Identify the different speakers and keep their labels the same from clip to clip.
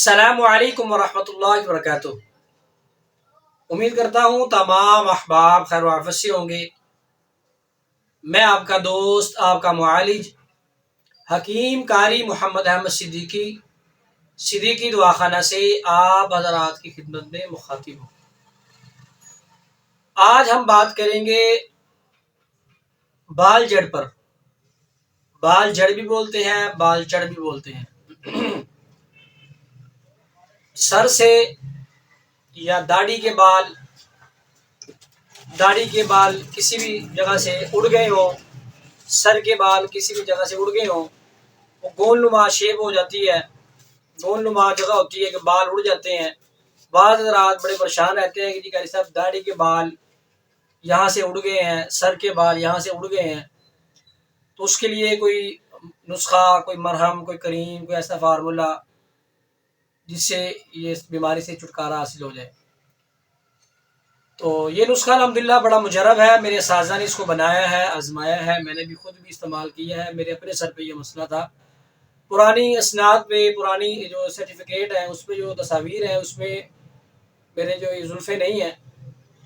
Speaker 1: السلام علیکم ورحمۃ اللہ وبرکاتہ۔ امید کرتا ہوں تمام احباب خیر وعافیت سے ہوں گے۔ میں آپ کا دوست، آپ کا معالج حکیم قاری محمد احمد صدیقی دواخانہ سے آپ حضرات کی خدمت میں مخاطب ہوں۔ آج ہم بات کریں گے بال جڑ پر۔ بال جڑ بھی بولتے ہیں، بال چڑھ بھی بولتے ہیں۔ سر سے یا داڑھی کے بال کسی بھی جگہ سے اڑ گئے ہوں، سر کے بال کسی بھی جگہ سے اڑ گئے ہوں، وہ گول نما شیپ ہو جاتی ہے، گول نما جگہ ہوتی ہے کہ بال اڑ جاتے ہیں۔ بعض حضرات بڑے پریشان رہتے ہیں کہ جی قاری صاحب داڑھی کے بال یہاں سے اڑ گئے ہیں، سر کے بال یہاں سے اڑ گئے ہیں، تو اس کے لیے کوئی نسخہ، کوئی مرہم، کوئی کریم، کوئی ایسا فارمولہ جس سے یہ بیماری سے چھٹکارا حاصل ہو جائے۔ تو یہ نسخہ الحمدللہ بڑا مجرب ہے، میرے اساتذہ نے اس کو بنایا ہے، آزمایا ہے، میں نے بھی خود بھی استعمال کیا ہے۔ میرے اپنے سر پہ یہ مسئلہ تھا، پرانی اسناد پہ، پرانی جو سرٹیفکیٹ ہیں اس پہ جو تصاویر ہیں اس میں میرے جو یہ زلفیں نہیں ہیں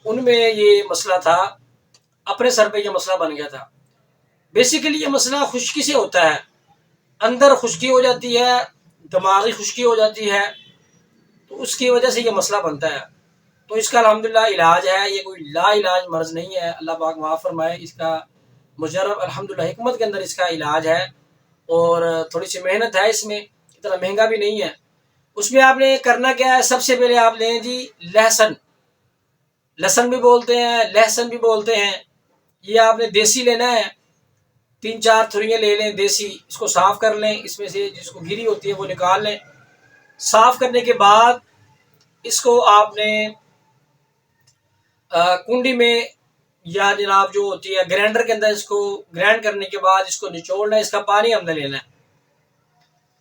Speaker 1: ان میں یہ مسئلہ تھا، اپنے سر پہ یہ مسئلہ بن گیا تھا۔ بیسیکلی یہ مسئلہ خشکی سے ہوتا ہے، اندر خشکی ہو جاتی ہے، دماغی خشکی ہو جاتی ہے، تو اس کی وجہ سے یہ مسئلہ بنتا ہے۔ تو اس کا الحمدللہ علاج ہے، یہ کوئی لا علاج مرض نہیں ہے، اللہ پاک معاف فرمائے۔ اس کا مجرب الحمدللہ حکمت کے اندر اس کا علاج ہے، اور تھوڑی سی محنت ہے، اس میں اتنا مہنگا بھی نہیں ہے۔ اس میں آپ نے کرنا کیا ہے، سب سے پہلے آپ لیں جی لہسن بھی بولتے ہیں، لہسن بھی بولتے ہیں، یہ آپ نے دیسی لینا ہے، 3-4 تھریاں لے لیں دیسی، اس کو صاف کر لیں، اس میں سے جس کو گری ہوتی ہے وہ نکال لیں۔ صاف کرنے کے بعد اس کو آپ نے کنڈی میں یا جناب جو ہوتی ہے گرینڈر کے اندر اس کو گرینڈ کرنے کے بعد اس کو نچوڑنا ہے، اس کا پانی ہم نے لینا ہے،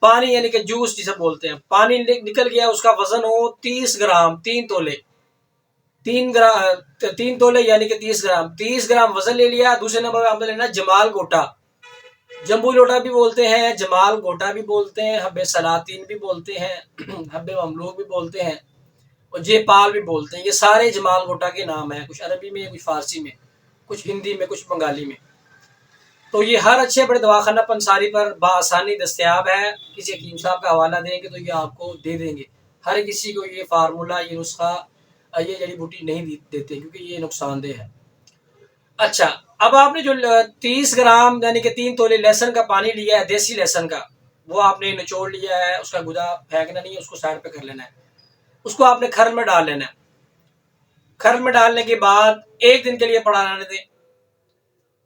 Speaker 1: پانی یعنی کہ جوس جسے بولتے ہیں۔ پانی نکل گیا، اس کا وزن ہو 30 گرام، 3 تولے، 3 تولے یعنی کہ 30 گرام وزن لے لیا۔ دوسرے نمبر پہ ہم نے لینا جمال گوٹا، جمبو لوٹا بھی بولتے ہیں، جمال گوٹا بھی بولتے ہیں، حب سلاطین بھی بولتے ہیں، حب مملوک بھی بولتے ہیں، اور جے پال بھی بولتے ہیں۔ یہ سارے جمال گوٹا کے نام ہیں، کچھ عربی میں، کچھ فارسی میں، کچھ ہندی میں، کچھ بنگالی میں۔ تو یہ ہر اچھے بڑے دواخانہ پنساری پر بآسانی دستیاب ہے، کسی حکیم صاحب کا حوالہ دیں گے تو یہ آپ کو دے دیں گے۔ ہر کسی کو یہ فارمولہ، یہ نسخہ، یہ جڑی بوٹی نہیں دیتے کیونکہ یہ نقصان دہ ہے۔ اچھا، اب آپ نے جو 30 گرام یعنی کہ 3 تولے لہسن کا پانی لیا ہے، دیسی لہسن کا، وہ آپ نے نچوڑ لیا ہے، اس کا گدا پھینکنا نہیں ہے، اس کو سائڈ پہ کر لینا ہے۔ اس کو آپ نے کھرل میں ڈال لینا ہے۔ کھرل میں ڈالنے کے بعد 1 دن کے لیے پڑا رہنے دیں۔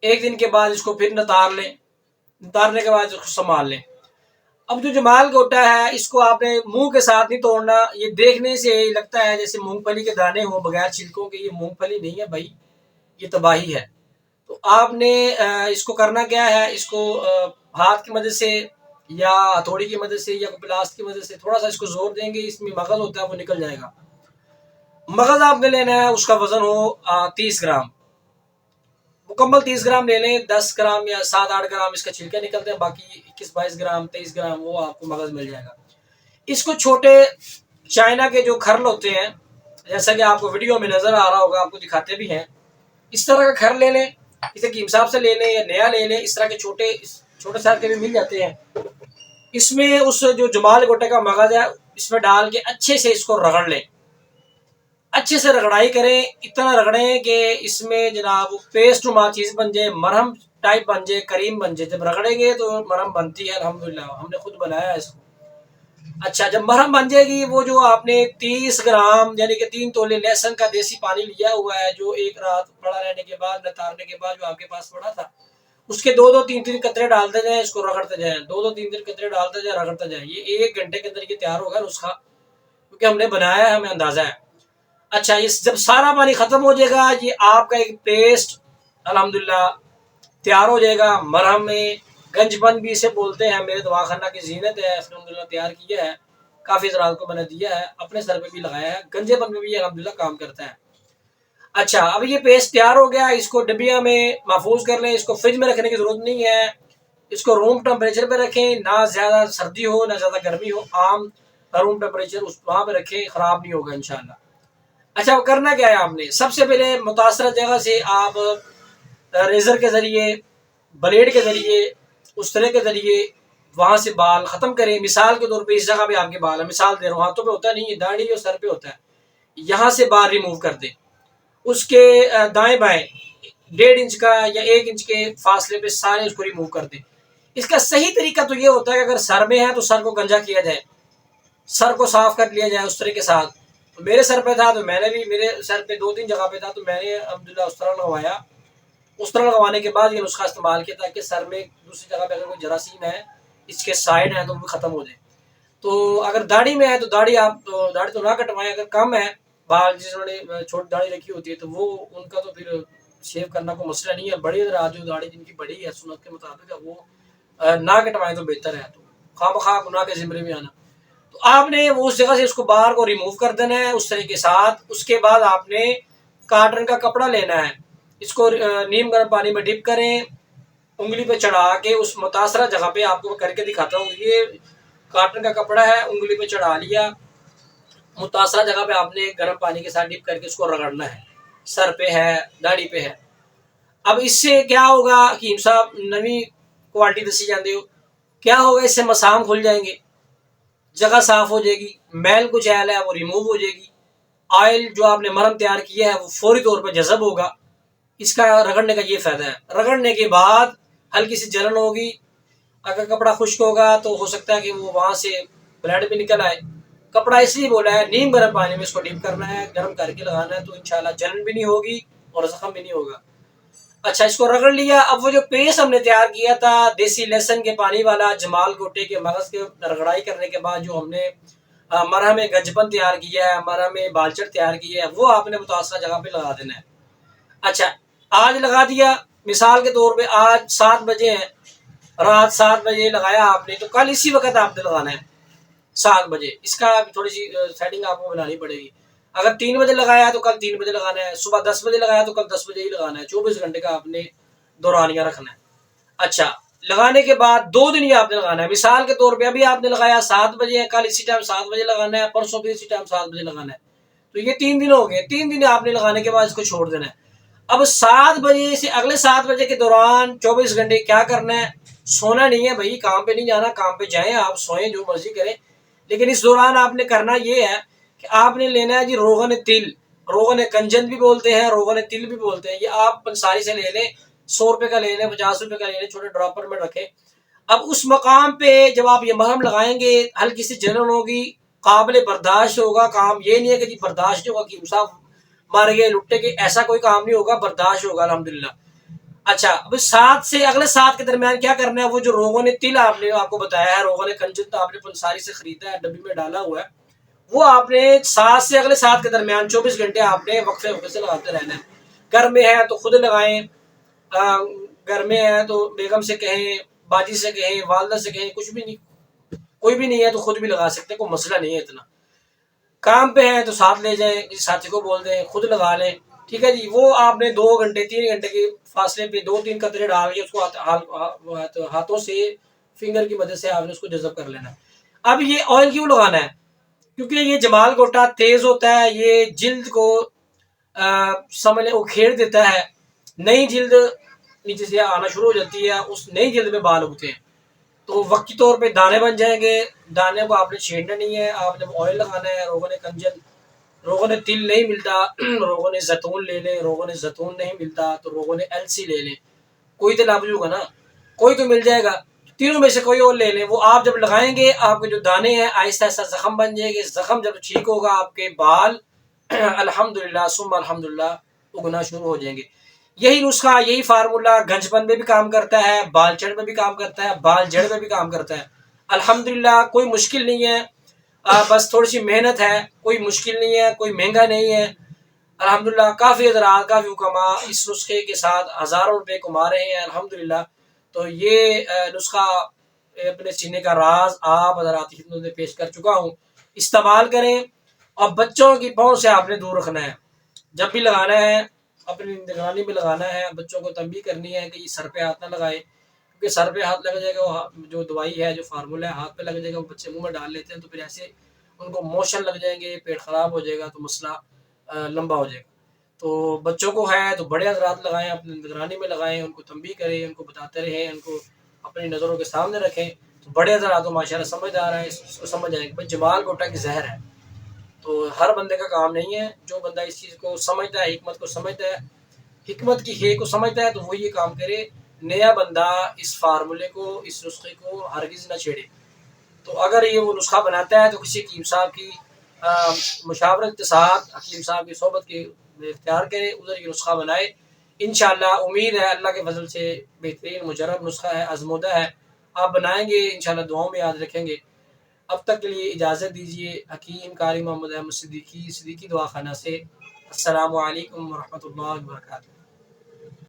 Speaker 1: 1 دن کے بعد اس کو پھر نتار لیں، نتارنے کے بعد اس کو سنبھال لیں۔ اب جو جمال گوٹا ہے اس کو آپ نے منہ کے ساتھ نہیں توڑنا، یہ دیکھنے سے لگتا ہے جیسے مونگ پھلی کے دانے ہوں بغیر چھلکوں کے، یہ مونگ پھلی نہیں ہے بھائی، یہ تباہی ہے۔ تو آپ نے اس کو کرنا کیا ہے، اس کو ہاتھ کی مدد سے یا ہتھوڑی کی مدد سے یا پلاس کی مدد سے تھوڑا سا اس کو زور دیں گے، اس میں مغز ہوتا ہے وہ نکل جائے گا۔ مغز آپ نے لینا ہے، اس کا وزن ہو 30 گرام، مکمل 30 گرام لے لیں۔ 10 گرام یا 7-8 گرام اس کا چھلکے نکلتے ہیں، باقی 21-22 گرام 23 گرام وہ آپ کو مغز مل جائے گا۔ اس کو چھوٹے چائنا کے جو کھرل ہوتے ہیں، جیسا کہ آپ کو ویڈیو میں نظر آ رہا ہوگا، آپ کو دکھاتے بھی ہیں، اس طرح کا کھرل لے لیں، اسے حکیم صاحب سے لے لیں یا نیا لے لیں، اس طرح کے چھوٹے سائز کے بھی مل جاتے ہیں۔ اس میں اس جو جمال گوٹے کا مغز ہے اس میں ڈال کے اچھے سے اس کو رگڑ لیں، اچھے سے رگڑائی کریں، اتنا رگڑیں کہ اس میں جناب پیسٹ نما چیز بن جائے، مرہم ٹائپ بن جائے، کریم بن جائے۔ جب رگڑیں گے تو مرہم بنتی ہے الحمدللہ، ہم نے خود بنایا ہے اس کو۔ اچھا، جب مرہم بن جائے گی، وہ جو آپ نے 30 گرام یعنی کہ 3 تولے لہسن کا دیسی پانی لیا ہوا ہے، جو 1 رات پڑا رہنے کے بعد، نتارنے کے بعد جو آپ کے پاس پڑا تھا، اس کے 2-2 3-3 قطرے ڈالتے جائیں، اس کو رگڑتے جائیں، 2-2 3-3 قطرے ڈالتے جائیں، رگڑتے جائیں۔ یہ 1 گھنٹے کے اندر یہ تیار ہوگا نسخہ، کیونکہ ہم نے بنایا ہے، ہمیں اندازہ ہے۔ اچھا، جب سارا پانی ختم ہو جائے گا، یہ آپ کا ایک پیسٹ الحمدللہ تیار ہو جائے گا۔ مرہم میں گنج بند بھی اسے بولتے ہیں، میرے دواخانہ کی زینت ہے، الحمدللہ تیار کیا ہے، کافی ذرات کو میں نے دیا ہے، اپنے سر پہ بھی لگایا ہے، گنجے بند میں بھی الحمدللہ کام کرتا ہے۔ اچھا، اب یہ پیسٹ تیار ہو گیا، اس کو ڈبیا میں محفوظ کر لیں، اس کو فریج میں رکھنے کی ضرورت نہیں ہے، اس کو روم ٹمپریچر پہ رکھیں، نہ زیادہ سردی ہو نہ زیادہ گرمی ہو، عام روم ٹیمپریچر اس وہاں پہ رکھیں، خراب نہیں ہوگا انشاءاللہ۔ اچھا وہ کرنا کیا ہے آپ نے، سب سے پہلے متاثرہ جگہ سے آپ ریزر کے ذریعے، بلیڈ کے ذریعے، استرے کے ذریعے وہاں سے بال ختم کریں۔ مثال کے طور پہ اس جگہ پہ آپ کے بال ہے، مثال دے رہا ہوں، ہاتھوں پہ ہوتا نہیں ہے، داڑھی اور سر پہ ہوتا ہے، یہاں سے بال ریموو کر دیں، اس کے دائیں بائیں 1.5 انچ کا یا 1 انچ کے فاصلے پہ سارے اس کو ریموو کر دیں۔ اس کا صحیح طریقہ تو یہ ہوتا ہے کہ اگر سر میں ہے تو سر کو گنجا کیا جائے، سر کو صاف کر لیا جائے استرے کے ساتھ۔ میرے سر پہ تھا تو میں نے بھی، میرے سر پہ 2-3 جگہ پہ تھا تو میں نے الحمدللہ استرا لگوایا، استرا لگوانے کے بعد یہ نسخہ استعمال کیا تاکہ سر میں دوسری جگہ پہ اگر کوئی جراثیم ہے، اس کے سائڈ ہیں تو وہ ختم ہو جائے۔ تو اگر داڑھی میں ہے تو داڑھی تو نہ کٹوائیں، اگر کم ہے بال، جنہوں نے چھوٹی داڑھی رکھی ہوتی ہے تو وہ ان کا تو پھر شیو کرنا کوئی مسئلہ نہیں ہے۔ بڑی حضرات جو داڑھی جن کی بڑی ہے سنت کے مطابق وہ نہ کٹوائیں تو بہتر ہے، تو خواہ بخواہ گناہ کے زمرے میں آنا۔ تو آپ نے وہ اس جگہ سے اس کو باہر کو ریموو کر دینا ہے اس طرح کے ساتھ۔ اس کے بعد آپ نے کاٹن کا کپڑا لینا ہے، اس کو نیم گرم پانی میں ڈپ کریں، انگلی پہ چڑھا کے اس متاثرہ جگہ پہ، آپ کو کر کے دکھاتا ہوں، یہ کاٹن کا کپڑا ہے، انگلی پہ چڑھا لیا، متاثرہ جگہ پہ آپ نے گرم پانی کے ساتھ ڈپ کر کے اس کو رگڑنا ہے، سر پہ ہے، داڑھی پہ ہے۔ اب اس سے کیا ہوگا، حکیم صاحب نوی کوالٹی دسی جاندے ہو، کیا ہوگا، اس سے مسام کھل جائیں گے، جگہ صاف ہو جائے گی، میل کچھ ایل ہے وہ ریموو ہو جائے گی، آئل جو آپ نے مرہم تیار کیا ہے وہ فوری طور پہ جذب ہوگا۔ اس کا رگڑنے کا یہ فائدہ ہے۔ رگڑنے کے بعد ہلکی سی جلن ہوگی، اگر کپڑا خشک ہوگا تو ہو سکتا ہے کہ وہ وہاں سے بلڈ بھی نکل آئے۔ کپڑا اس لیے بولا ہے نیم گرم پانی میں اس کو ڈپ کرنا ہے، گرم کر کے لگانا ہے، تو انشاءاللہ جلن بھی نہیں ہوگی اور زخم بھی نہیں ہوگا۔ اچھا اس کو رگڑ لیا، اب وہ جو پیسٹ ہم نے تیار کیا تھا دیسی لہسن کے پانی والا، جمال گوٹے کے مغز کے رگڑائی کرنے کے بعد جو ہم نے مرہم گنجپن تیار کیا ہے، مرہم بالچٹ تیار کیا ہے، وہ آپ نے متاثرہ جگہ پہ لگا دینا ہے۔ اچھا آج لگا دیا، مثال کے طور پہ آج 7 بجے ہیں، رات 7 بجے لگایا آپ نے، تو کل اسی وقت آپ نے لگانا ہے 7 بجے۔ اس کا تھوڑی سی سیٹنگ آپ کو بنانی پڑے گی۔ اگر 3 بجے لگایا تو کل 3 بجے لگانا ہے، صبح 10 بجے لگایا تو کل 10 بجے ہی لگانا ہے، 24 گھنٹے کا آپ نے دورانیہ رکھنا ہے۔ اچھا لگانے کے بعد 2 دن یہ آپ نے لگانا ہے، مثال کے طور پہ ابھی آپ نے لگایا 7 بجے، کل اسی ٹائم 7 بجے لگانا ہے، پرسوں بھی اسی ٹائم 7 بجے لگانا ہے، تو یہ 3 دن ہو گئے۔ 3 دن آپ نے لگانے کے بعد اس کو چھوڑ دینا ہے۔ اب 7 بجے سے اگلے 7 بجے کے دوران 24 گھنٹے کیا کرنا ہے، سونا نہیں ہے بھائی، کام پہ نہیں جانا، کام پہ جائیں آپ، سوئیں جو مرضی کریں، لیکن اس دوران آپ نے کرنا یہ ہے کہ آپ نے لینا ہے جی روغن تل، روغن کنجن بھی بولتے ہیں، روغن تل بھی بولتے ہیں، یہ آپ پنساری سے لے لیں، 100 روپے کا لے لیں، 50 روپے کا لے لیں، چھوٹے ڈراپر میں رکھیں۔ اب اس مقام پہ جب آپ یہ مرہم لگائیں گے ہلکی سی جلن ہوگی، قابل برداشت ہوگا، کام یہ نہیں ہے کہ جی برداشت نہیں ہوگا کہ صاحب مار گئے لٹے کے، ایسا کوئی کام نہیں ہوگا، برداشت ہوگا الحمدللہ۔ اچھا اب 7 سے اگلے 7 کے درمیان کیا کرنا ہے، وہ جو روغن تل آپ نے آپ کو بتایا ہے، روغن کنجن تو آپ نے پنساری سے خریدا ہے، ڈبی میں ڈالا ہوا ہے، وہ آپ نے 7 سے اگلے 7 کے درمیان 24 گھنٹے آپ نے وقفے وقفے سے لگاتے رہنا ہے۔ گھر میں ہے تو خود لگائیں، گھر میں ہے تو بیگم سے کہیں، باجی سے کہیں، والدہ سے کہیں، کچھ بھی نہیں، کوئی بھی نہیں ہے تو خود بھی لگا سکتے، کوئی مسئلہ نہیں ہے اتنا۔ کام پہ ہیں تو ساتھ لے جائیں، کسی ساتھی کو بول دیں، خود لگا لیں، ٹھیک ہے جی۔ وہ آپ نے 2 گھنٹے 3 گھنٹے کے فاصلے پہ 2-3 قطرے ڈال کے اس کو ہاتھوں سے فنگر کی مدد سے آپ نے اس کو جذب کر لینا ہے۔ اب یہ آئل کیوں لگانا ہے، کیونکہ یہ جمال گوٹا تیز ہوتا ہے، یہ جلد کو سمجھ لیں اکھیڑ دیتا ہے، نئی جلد نیچے سے آنا شروع ہو جاتی ہے، اس نئی جلد میں بال اگتے ہیں، تو وقتی طور پہ دانے بن جائیں گے۔ دانے کو آپ نے چھیڑنا نہیں ہے، آپ نے آئل لگانا ہے، روغن کنجن، روغن تل نہیں ملتا روغن زیتون لے لیں، روغن زیتون نہیں ملتا تو روغن السی لے لیں، کوئی تو لابھ ہوگا نا، کوئی تو مل جائے گا، تینوں میں سے کوئی اور لے لیں۔ وہ آپ جب لگائیں گے آپ کے جو دانے ہیں آہستہ آہستہ زخم بن جائے گے، زخم جب ٹھیک ہوگا آپ کے بال الحمدللہ ثم الحمدللہ اگنا شروع ہو جائیں گے۔ یہی نسخہ، یہی فارمولہ گنج پن میں بھی کام کرتا ہے، بال چڑھ میں بھی کام کرتا ہے، بال جڑ میں بھی کام کرتا ہے، الحمدللہ کوئی مشکل نہیں ہے، بس تھوڑی سی محنت ہے، کوئی مشکل نہیں ہے، کوئی مہنگا نہیں ہے، الحمدللہ کافی حضرات کافی حکماء اس نسخے کے ساتھ ہزاروں روپے کما رہے ہیں الحمدللہ۔ تو یہ نسخہ اپنے سینے کا راز آپ حضرات کی خدمت میں پیش کر چکا ہوں، استعمال کریں، اور بچوں کی پہنچ سے آپ نے دور رکھنا ہے، جب بھی لگانا ہے اپنی نگرانی میں لگانا ہے، بچوں کو تنبیہ کرنی ہے کہ یہ سر پہ ہاتھ نہ لگائے، کیونکہ سر پہ ہاتھ لگ جائے گا، وہ جو دوائی ہے جو فارمولہ ہے ہاتھ پہ لگ جائے گا، وہ بچے منہ میں ڈال لیتے ہیں، تو پھر ایسے ان کو موشن لگ جائیں گے، پیٹ خراب ہو جائے گا تو مسئلہ لمبا ہو جائے گا۔ تو بچوں کو ہے تو بڑے حضرات لگائیں، اپنی نگرانی میں لگائیں، ان کو تنبیہ کریں، ان کو بتاتے رہیں، ان کو اپنی نظروں کے سامنے رکھیں، تو بڑے حضرات تو ماشاء اللہ سمجھدار ہیں، اس کو سمجھ آئے کہ بھائی جمال گوٹا کی زہر ہے۔ تو ہر بندے کا کام نہیں ہے، جو بندہ اس چیز کو سمجھتا ہے، حکمت کو سمجھتا ہے، حکمت کی ہے کو سمجھتا ہے، تو وہ یہ کام کرے۔ نیا بندہ اس فارمولے کو، اس نسخے کو ہرگز نہ چھیڑے۔ تو اگر یہ وہ نسخہ بناتا ہے تو کسی حکیم صاحب کی مشاورت کے ساتھ، حکیم صاحب کی صحبت کے اختیار کرے، ادھر یہ نسخہ بنائے۔ انشاءاللہ امید ہے اللہ کے فضل سے بہترین مجرب نسخہ ہے، آزمودہ ہے، آپ بنائیں گے انشاءاللہ، دعاؤں میں یاد رکھیں گے۔ اب تک کے لیے اجازت دیجیے، حکیم قاری محمد احمد صدیقی دعا خانہ سے۔ السلام علیکم ورحمۃ اللہ وبرکاتہ۔